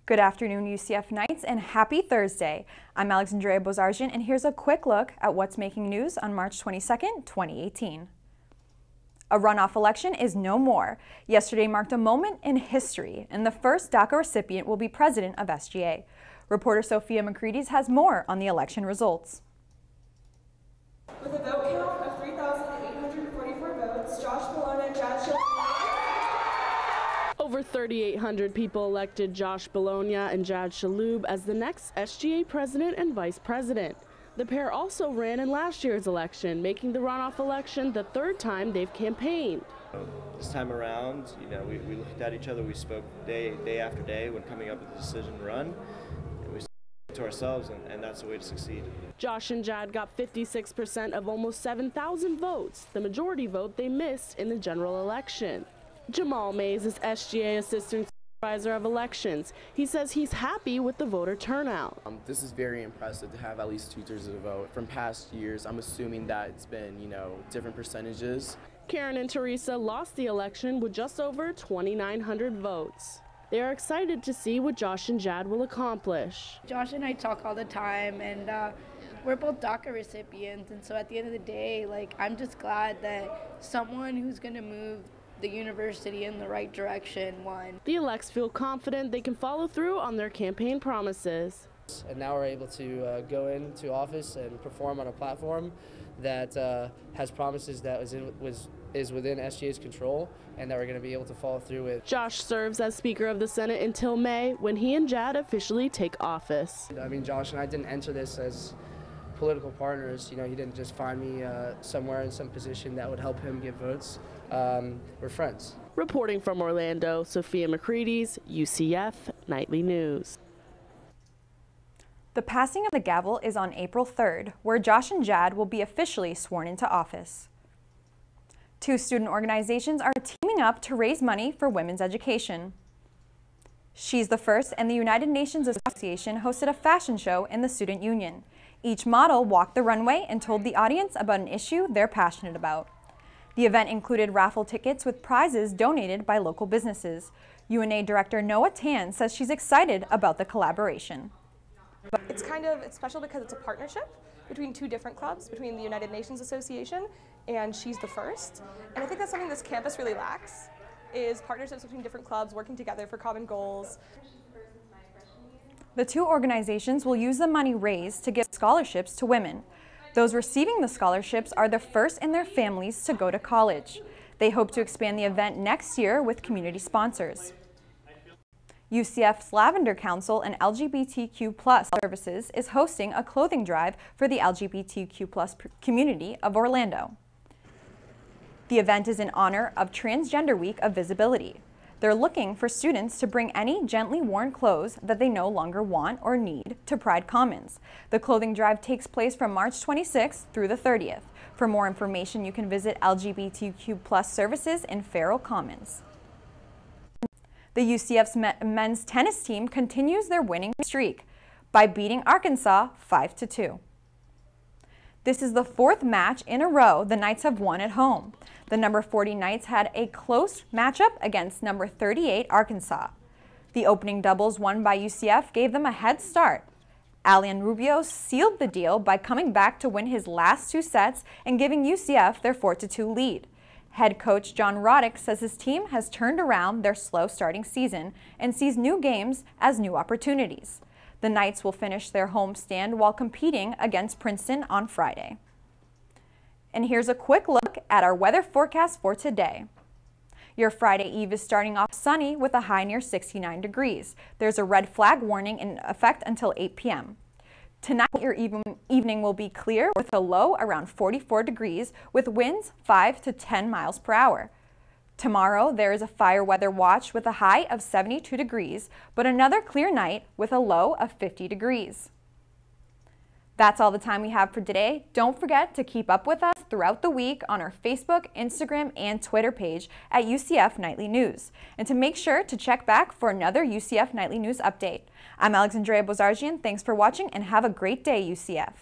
Good afternoon, UCF Knights, and happy Thursday. I'm Alexandria Bozarjian, and here's a quick look at what's making news on March 22nd, 2018. A runoff election is no more. Yesterday marked a moment in history, and the first DACA recipient will be president of SGA. Reporter Sophia McCready has more on the election results. With a vote count of 3,844 votes, Josh Bologna and Jad Shalhoub. Over 3,800 people elected Josh Bologna and Jad Shalhoub as the next SGA president and vice president. The pair also ran in last year's election, making the runoff election the third time they've campaigned. This time around, we looked at each other, we spoke day after day when coming up with the decision to run, and we spoke to ourselves, and that's the way to succeed. Josh and Jad got 56% of almost 7,000 votes, the majority vote they missed in the general election. Jamal Mays is SGA Assistant Supervisor of Elections. He says he's happy with the voter turnout. This is very impressive to have at least 2/3 of the vote. From past years, I'm assuming that it's been, different percentages. Karen and Teresa lost the election with just over 2,900 votes. They are excited to see what Josh and Jad will accomplish. Josh and I talk all the time, and we're both DACA recipients, and so at the end of the day, I'm just glad that someone who's going to move the university in the right direction won. The elects feel confident they can follow through on their campaign promises. And now we're able to go into office and perform on a platform that has promises that is within SGA's control and that we're going to be able to follow through with. Josh serves as Speaker of the Senate until May, when he and Jad officially take office. Josh and I didn't enter this as political partners. He didn't just find me somewhere in some position that would help him get votes. We're friends. Reporting from Orlando, Sophia McCready, UCF Nightly News. The passing of the gavel is on April 3rd, where Josh and Jad will be officially sworn into office. Two student organizations are teaming up to raise money for women's education. She's the First and the United Nations Association hosted a fashion show in the student union. Each model walked the runway and told the audience about an issue they're passionate about. The event included raffle tickets with prizes donated by local businesses. UNA Director Noah Tan says she's excited about the collaboration. It's special because it's a partnership between two different clubs, between the United Nations Association and She's the First. And I think that's something this campus really lacks, is partnerships between different clubs working together for common goals. The two organizations will use the money raised to give scholarships to women. Those receiving the scholarships are the first in their families to go to college. They hope to expand the event next year with community sponsors. UCF's Lavender Council and LGBTQ+ Services is hosting a clothing drive for the LGBTQ+ community of Orlando. The event is in honor of Transgender Week of Visibility. They're looking for students to bring any gently worn clothes that they no longer want or need to Pride Commons. The clothing drive takes place from March 26th through the 30th. For more information, you can visit LGBTQ+ Services in Farrell Commons. The UCF's men's tennis team continues their winning streak by beating Arkansas 5-2. This is the fourth match in a row the Knights have won at home. The number 40 Knights had a close matchup against number 38 Arkansas. The opening doubles won by UCF gave them a head start. Alian Rubio sealed the deal by coming back to win his last two sets and giving UCF their 4-2 lead. Head coach John Roddick says his team has turned around their slow starting season and sees new games as new opportunities. The Knights will finish their homestand while competing against Princeton on Friday. And here's a quick look at our weather forecast for today. Your Friday Eve is starting off sunny with a high near 69 degrees. There's a red flag warning in effect until 8 p.m. Tonight, your evening will be clear with a low around 44 degrees with winds 5 to 10 miles per hour. Tomorrow, there is a fire weather watch with a high of 72 degrees, but another clear night with a low of 50 degrees. That's all the time we have for today. Don't forget to keep up with us throughout the week on our Facebook, Instagram, and Twitter page at UCF Nightly News. And to make sure to check back for another UCF Nightly News update. I'm Alexandria Bozarjian. Thanks for watching and have a great day, UCF.